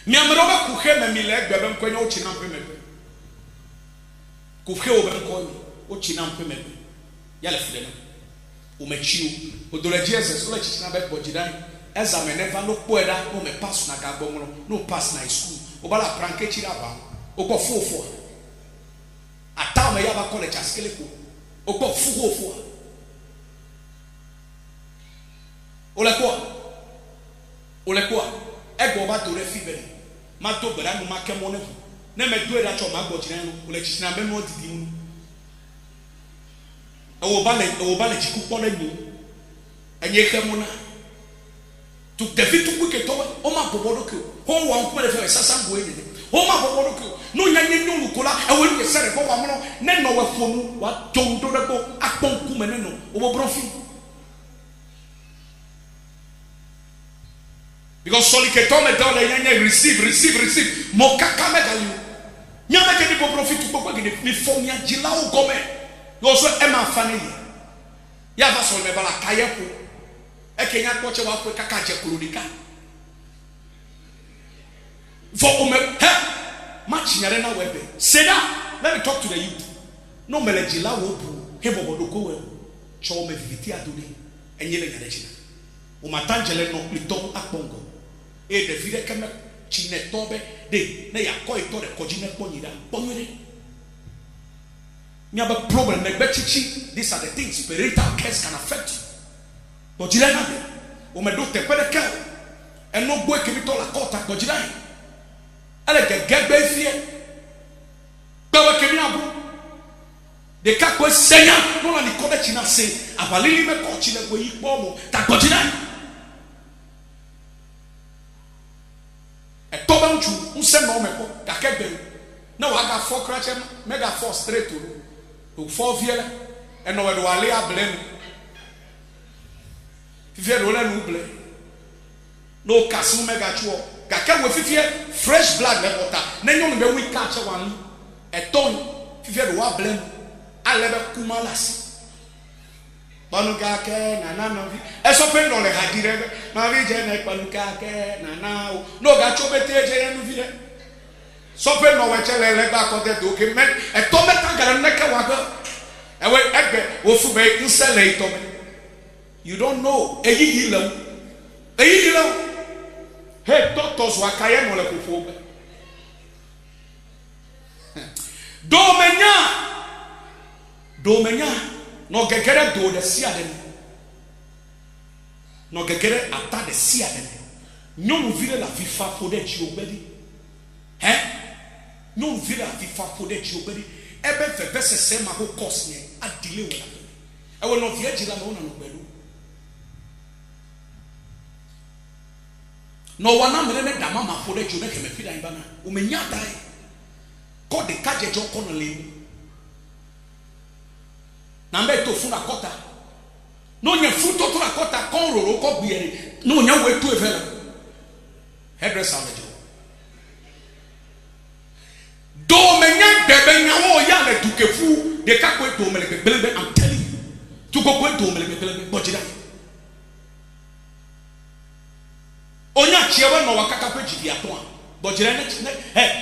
mi amroba kuhe me mi leg bebe mkwenye o china mpe mebe kuhe o ben ko o china mpe mebe yale fide no o mechiu o dole Jesus o le china be bojidan examen never no poeda no me pass na gagbo no pass na school o bala pranke chira ba o ko fofo ata me ya ba college askele ko o ko fofo o le ko ego ba to le fibere ma to bera no ma kemo ne na me do era cho ma gbo chira no o le china be no didi mu o ba le chiku po na ni enye kemo na to David to quick to o ma bobodo ke ho wa nko le fe sasa ngo eni o ma bobodo ke no nya nyu nukola e wo ni sere ko wa mo ne no wa fonu wa jondo de ko akpon ku me ne no o bo brofi because soli ke to me down nya nya receive mo kaka me ga you nya me ke ni bo brofi to ko ke ni fo nya jila o gome yo so e ma fa ne ya ba so me bala kaye ko ekenya koche wa Africa ka je kurunika for he match nyare na webe seda. Let me talk to the youth no melejila wo bu he bobodo ko we cho me viviti aduni enyele nyare china o matangele no liton akpongo e de vide keme chine tobe de na yakọ ito de kojine ponyida ponyere nya ba problem na gbechichi. These are the things parental cares can affect you. Gojira na o me do te pede ka e no bo ekemi to la kota gojira ele gegbe fie bawa kemi abu de ka ko senya no la ni ko de china se abalili me ko chile go yi mo ta gojira e to ba nchu nse no me ko ka kegbe na wa ga for crache mega for straight to for viela e no we do ale ablem fifie do la nuble no kasu mega chuo kaka we fifie fresh blood le water na nyom be we catch one e ton fifie do wa blem alebe kumalas banuka ke na no e so pe no le hadire ma vi je na banuka ke na no ga chobete je no vile so pe no we chele le ba ko de do ke me e to meta gara na ke wa go e we egbe wo fu be nsele to me. You don't know. Eyi yilo. Hey, doctors wakaye no le kufobe. Domenya. No gegere do de sia dem. No gegere ata de sia dem. Nyom vile la fifa fode chi obedi. Nyom vile la fifa fode chi obedi. Ebe fe bese se ma ko course ne adile wala. E wo no vie jira no na no gbelu. No wana mene dama ma fode chi obedi me fi dan bana. O menya dai. Ko de kaje jo kono le. Na mbe to funa kota. No nya fruto to la kota kon roro ko biere. No nya we to evela. Hairdresser lejo. Do menya bebe nya wo ya le tukefu de ka ko to mele bebelebe. I'm telling you. Tu ko ko to mele bebelebe bojida. Onya chiewe no wakaka pe jidi ato a. Bojida ne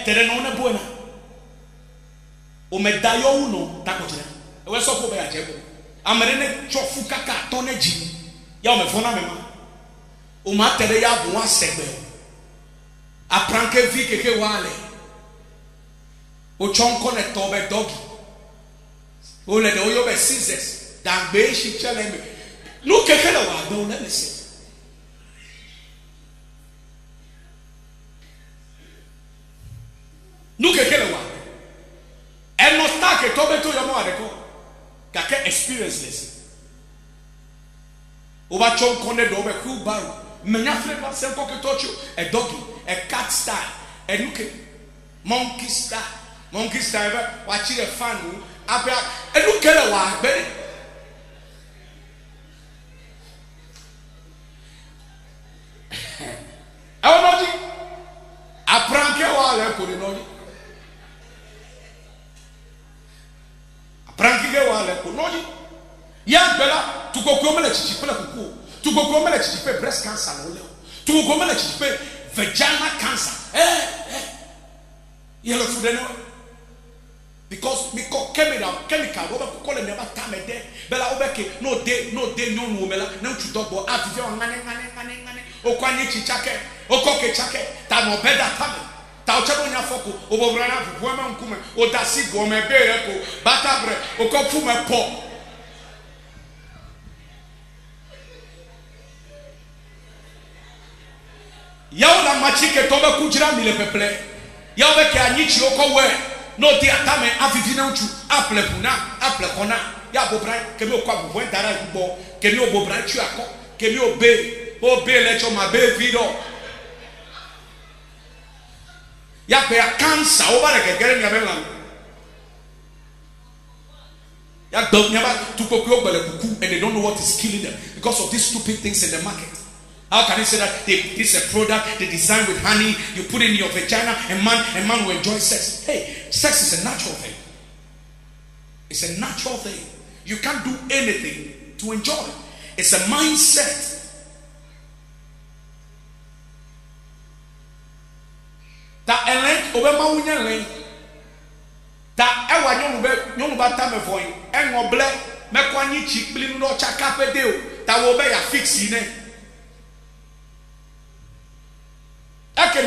tere no na buena. O medayo uno ta bojida. We so ko be ajebo amere ne chofu kaka to na ji ya o me fona me ma o ma tere ya bu asegbe apranke vi keke wale o chonko ne to be dogi o le de o yo be scissors dan be shi chele me no keke la wa do na me se no keke la wa e no sta ke to be to yo mo adeko kake experienceless oba chon konde do be ku baro menya flavor sem ko ke tocho a doggy a cat style a nuke monkey style be wa chi the fan abia e nuke le wa be awonoji apranke wa le ko ni noji Prankige wale ko noji ya bela tukoko mele chichipe la kuku tukoko mele chichipe breast cancer no le tukoko mele chichipe vaginal cancer Yellow food because me chemical Robert call never time a day. Bella Obeke, no day, no womela, no to dog or after your ngane, o kwani chichake, o koke chake, tamo better tame. Tauchabonya foko, obobrana, woman kume, o dasi gome bereko, batabre, o kofume po. Yao la machike tobe kujira mile peple. Yao beke anichi oko we. No di atame afifina uchu aple puna aple kona ya bobran kemi okwa bobon dara gbo kemi obobran chu akọ kemi obe lecho ma be video ya pe cancer over the gegere nya bela ya do nya ba tukokwe ogbele kuku and they don't know what is killing them because of these stupid things in the market. How can you say that this is a product they design with honey, you put it in your vagina, and man will enjoy sex? Hey, sex is a natural thing. It's a natural thing. You can't do anything to enjoy it. It's a mindset. That elect obema wunya len. That ewa nyonu ba tame for you. Engoble mekwanyi chikpili no chaka pedeo. That wo be ya fix ne. There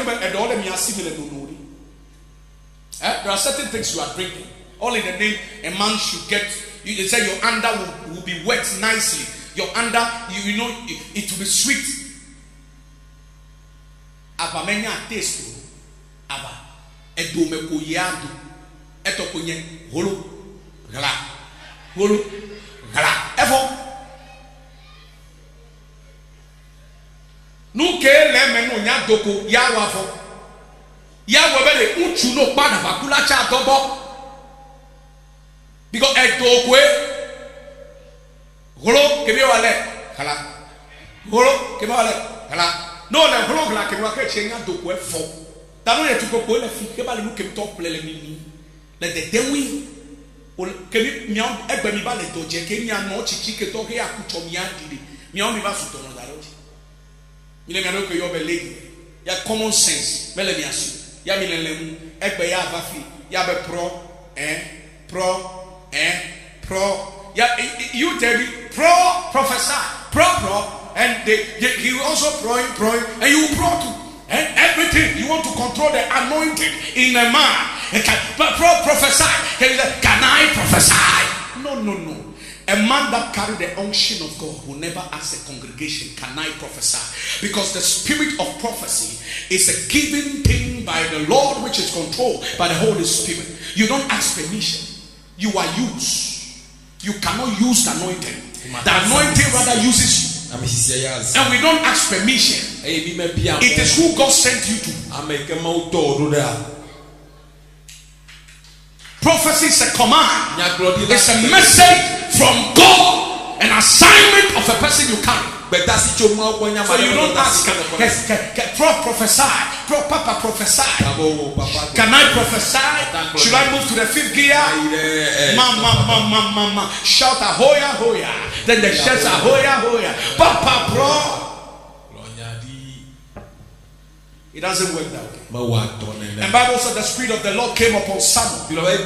are certain things you are drinking. All in the name a man should get. You say your under will be wet nicely. Your under, you know, it will be sweet. Aba menya taste. Aba edo me ko yadu. Eto ko nye holo gala. Evo. Nuke leme no nya doko ya wafo ya webele uchu no pa na bakula cha dobo because edokwe holo kebe wale kala holo kebe wale kala no le holo kala kebe wake chenya dokwe fo tanu le tukoko le fi kebe le nuke top le mini le de dewi o kebe miam egbe mi ba le doje ke nya no chichi ke to ke akucho mi adide miam mi ba su to no daro. You know que you have a lady. Ya common sense. Mele biasu. Ya milelemu. Ekbe ya bafi. Ya be pro. Ya you tell me prophesy. Pro. And he also pro. And you pro too. And everything you want to control the anointing in a man. Prophesy. Can I prophesy? No. A man that carries the unction of God will never ask a congregation, can I prophesy? Because the spirit of prophecy is a given thing by the Lord, which is controlled by the Holy Spirit. You don't ask permission. You are used. You cannot use the anointing. The anointing rather uses you. And we don't ask permission. It is who God sent you to. Prophecy is a command. It's a message from God, an assignment of a person you carry. So you don't ask, prophesy, Papa prophesy. Can I prophesy? Should I move to the fifth gear? Mama. Shout ahoya. Then the shouts ahoya. Papa bro. It doesn't work that way. And Bible said the Spirit of the Lord came upon Samuel and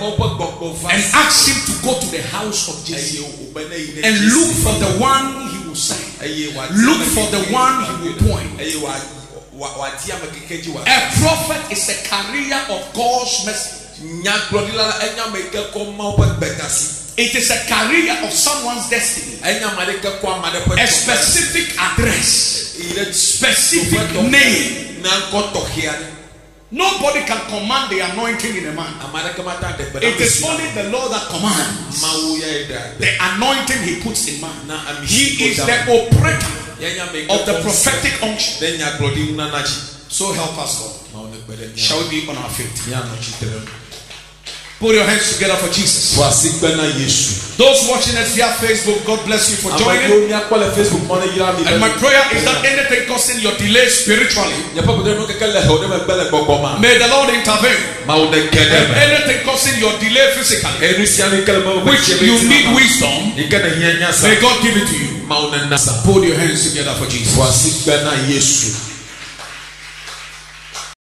asked him to go to the house of Jesse and look for the one he will send. Look for the one he will point. A prophet is a carrier of God's message. It is a carrier of someone's destiny. A specific address, specific name. Nobody can command the anointing in a man. It is only the Lord that commands the anointing he puts in man. He is the operator of the prophetic unction. So help us, God. Shall we be on our feet? Put your hands together for Jesus. Those watching us via Facebook, God bless you for joining. And my prayer is that anything causing your delay spiritually, may the Lord intervene. And anything causing your delay physically, which you need wisdom, may God give it to you. Put your hands together for Jesus.